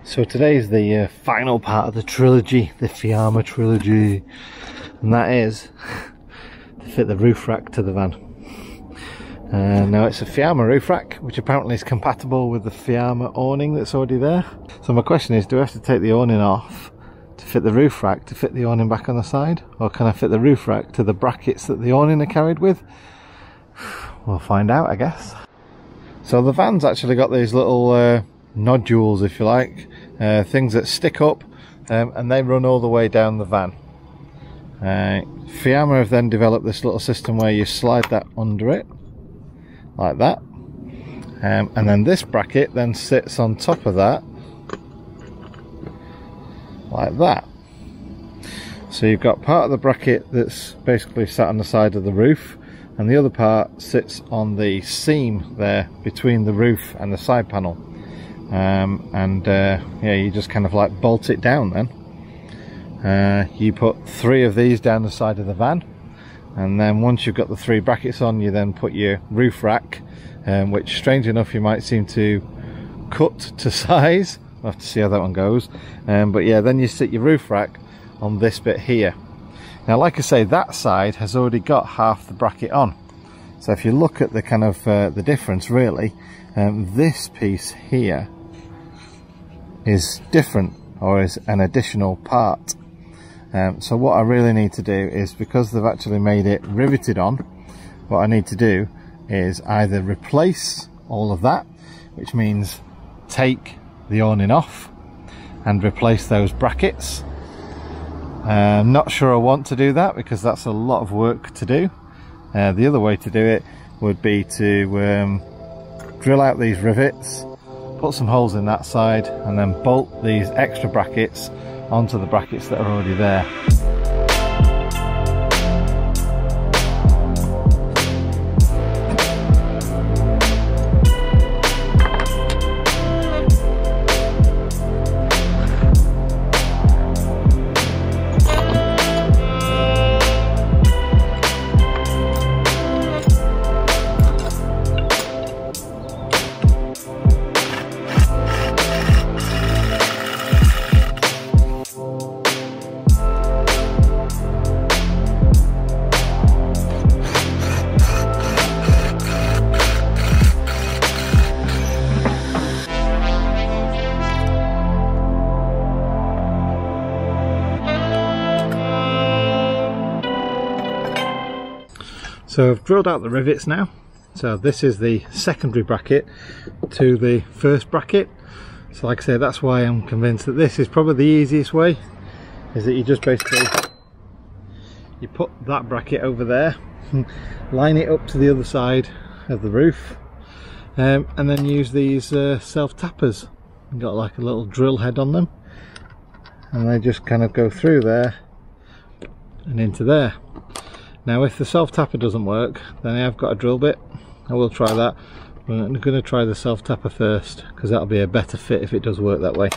So today is the final part of the trilogy, the Fiamma Trilogy, and that is to fit the roof rack to the van. Now it's a Fiamma roof rack, which apparently is compatible with the Fiamma awning that's already there. So my question is, do I have to take the awning off to fit the roof rack to fit the awning back on the side? Or can I fit the roof rack to the brackets that the awning are carried with? We'll find out, I guess. So the van's actually got these little nodules, if you like, things that stick up and they run all the way down the van. Fiamma have then developed this little system where you slide that under it like that, and then this bracket then sits on top of that like that. So you've got part of the bracket that's basically sat on the side of the roof, and the other part sits on the seam there between the roof and the side panel. Yeah, you just kind of like bolt it down then. You put 3 of these down the side of the van, and then once you've got the 3 brackets on, you then put your roof rack, which strange enough you might seem to cut to size. We'll have to see how that one goes. But yeah, then you sit your roof rack on this bit here. Now, like I say, that side has already got half the bracket on. So if you look at the kind of the difference really, this piece here is different, or is an additional part. So what I really need to do is, because they've actually made it riveted on, what I need to do is either replace all of that, which means take the awning off and replace those brackets. I'm not sure I want to do that because that's a lot of work to do. The other way to do it would be to drill out these rivets, put some holes in that side, and then bolt these extra brackets onto the brackets that are already there. So I've drilled out the rivets now. So this is the secondary bracket to the first bracket. So like I say, that's why I'm convinced that this is probably the easiest way, is that you just basically, you put that bracket over there, line it up to the other side of the roof, and then use these self-tappers. You've got like a little drill head on them, and they just kind of go through there and into there. Now if the self-tapper doesn't work, then I have got a drill bit. I will try that, but I'm going to try the self-tapper first, because that'll be a better fit if it does work that way.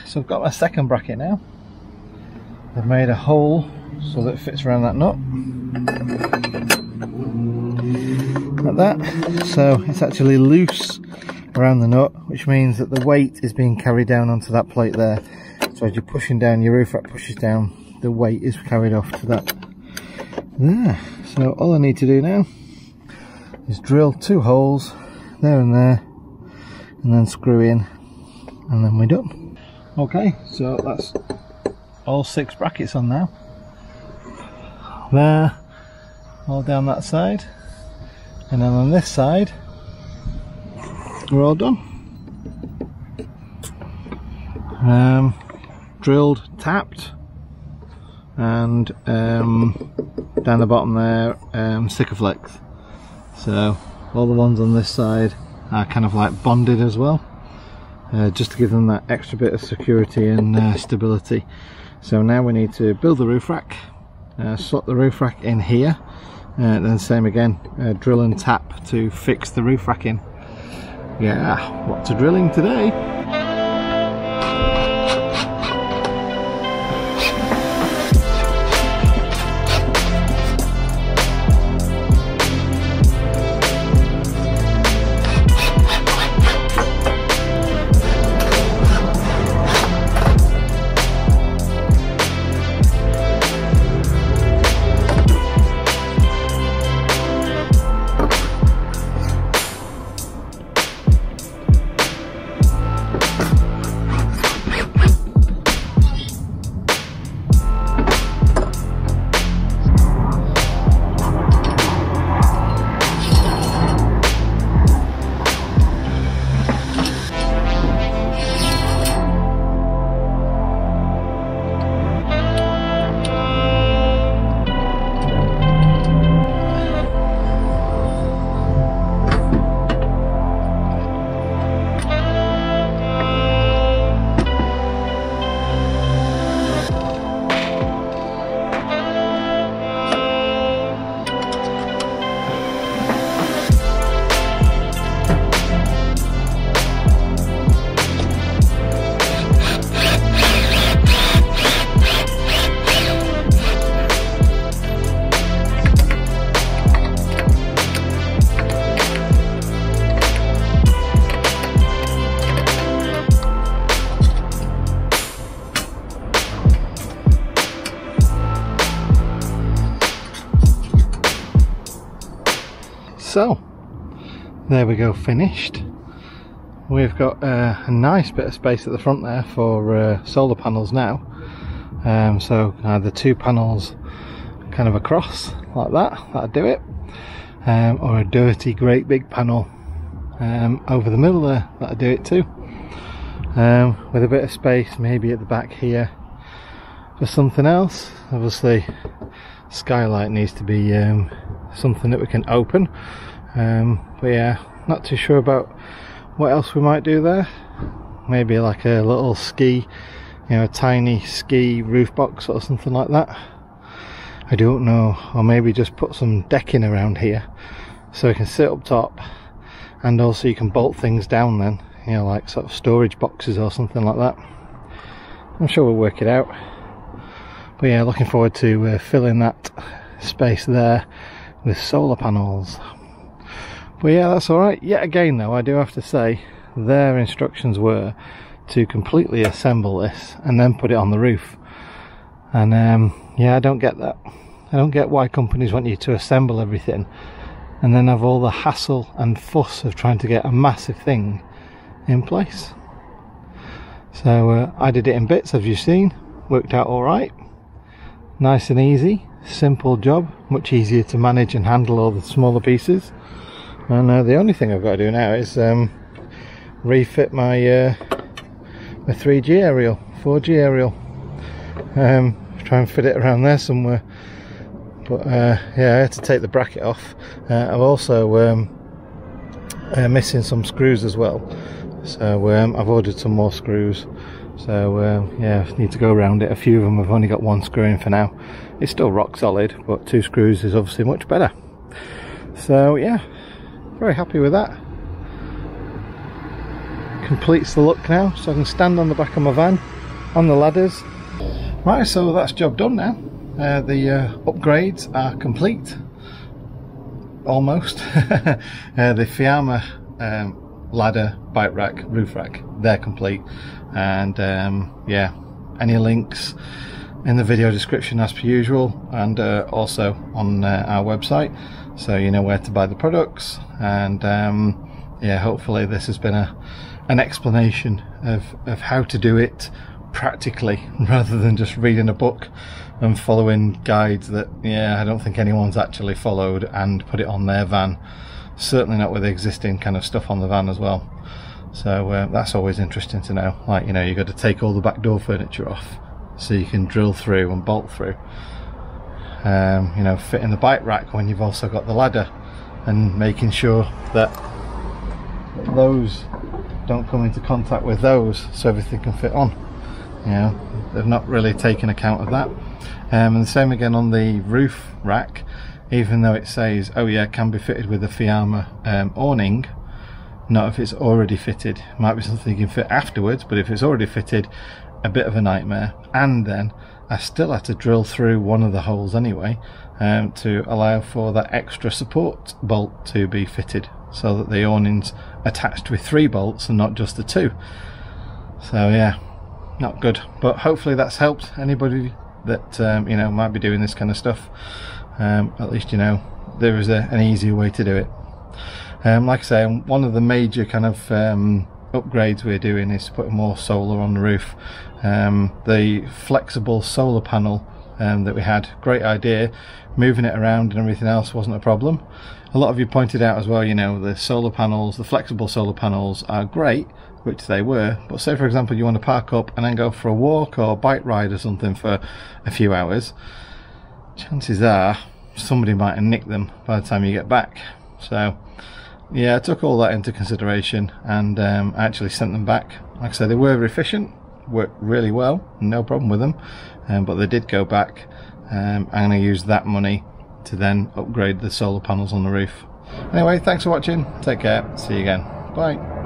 So I've got my second bracket now. I've made a hole so that it fits around that nut, like that. So it's actually loose around the nut, which means that the weight is being carried down onto that plate there. So as you're pushing down, your roof rack pushes down, the weight is carried off to that there. So all I need to do now is drill 2 holes there and there, and then screw in, and then we're done. Okay, so that's all 6 brackets on now. There, all down that side, and then on this side we're all done. Drilled, tapped, and down the bottom there, Sikaflex. So all the ones on this side are kind of like bonded as well, just to give them that extra bit of security and stability. So now we need to build the roof rack, slot the roof rack in here, then same again, drill and tap to fix the roof rack in. Yeah, lots of drilling today. So there we go, finished. We've got a nice bit of space at the front there for solar panels now. So either 2 panels kind of across like that, that'll do it, or a dirty great big panel over the middle there, that'll do it too, with a bit of space maybe at the back here for something else. Obviously skylight needs to be something that we can open, but yeah, not too sure about what else we might do there. Maybe like a little ski, you know, a tiny ski roof box or something like that. I don't know. Or maybe just put some decking around here so we can sit up top, and also you can bolt things down then, you know, like sort of storage boxes or something like that. I'm sure we'll work it out. But yeah, looking forward to filling that space there with solar panels. But yeah, that's alright. Yet again though, I do have to say, their instructions were to completely assemble this and then put it on the roof. And yeah, I don't get that. I don't get why companies want you to assemble everything and then have all the hassle and fuss of trying to get a massive thing in place. So I did it in bits, as you've seen. Worked out alright. Nice and easy. Simple job. Much easier to manage and handle all the smaller pieces. And the only thing I've got to do now is refit my my 3G aerial, 4G aerial. Try and fit it around there somewhere. But yeah, I had to take the bracket off. I'm also missing some screws as well, so I've ordered some more screws. So yeah, I need to go around it. A few of them I've only got 1 screw in for now. It's still rock solid, but 2 screws is obviously much better. So yeah, very happy with that. Completes the look now, so I can stand on the back of my van on the ladders. Right, so that's job done now. The upgrades are complete, almost. The Fiamma ladder, bike rack, roof rack, they're complete. And yeah, any links in the video description as per usual, and also on our website, so you know where to buy the products. And yeah, hopefully this has been an explanation of how to do it practically, rather than just reading a book and following guides that, yeah, I don't think anyone's actually followed and put it on their van. Certainly not with the existing kind of stuff on the van as well. So that's always interesting to know. Like, you know, you've got to take all the back door furniture off so you can drill through and bolt through. You know, fitting the bike rack when you've also got the ladder, and making sure that those don't come into contact with those so everything can fit on. You know, they've not really taken account of that. And the same again on the roof rack, even though it says, oh yeah, can be fitted with a Fiamma awning, not if it's already fitted. Might be something you can fit afterwards, but if it's already fitted, a bit of a nightmare. And then I still had to drill through one of the holes anyway, to allow for that extra support bolt to be fitted, so that the awning's attached with 3 bolts and not just the 2. So yeah, not good. But hopefully that's helped anybody that you know, might be doing this kind of stuff. At least you know there is an easier way to do it. Like I say, one of the major kind of upgrades we're doing is putting more solar on the roof. The flexible solar panel that we had, great idea. Moving it around and everything else wasn't a problem. A lot of you pointed out as well, you know, the solar panels, the flexible solar panels are great, which they were, but say for example you want to park up and then go for a walk or bike ride or something for a few hours, chances are somebody might have nicked them by the time you get back. So yeah, I took all that into consideration, and I actually sent them back. Like I said, they were efficient, worked really well, no problem with them, but they did go back. I'm going to use that money to then upgrade the solar panels on the roof. Anyway, thanks for watching, take care, see you again, bye.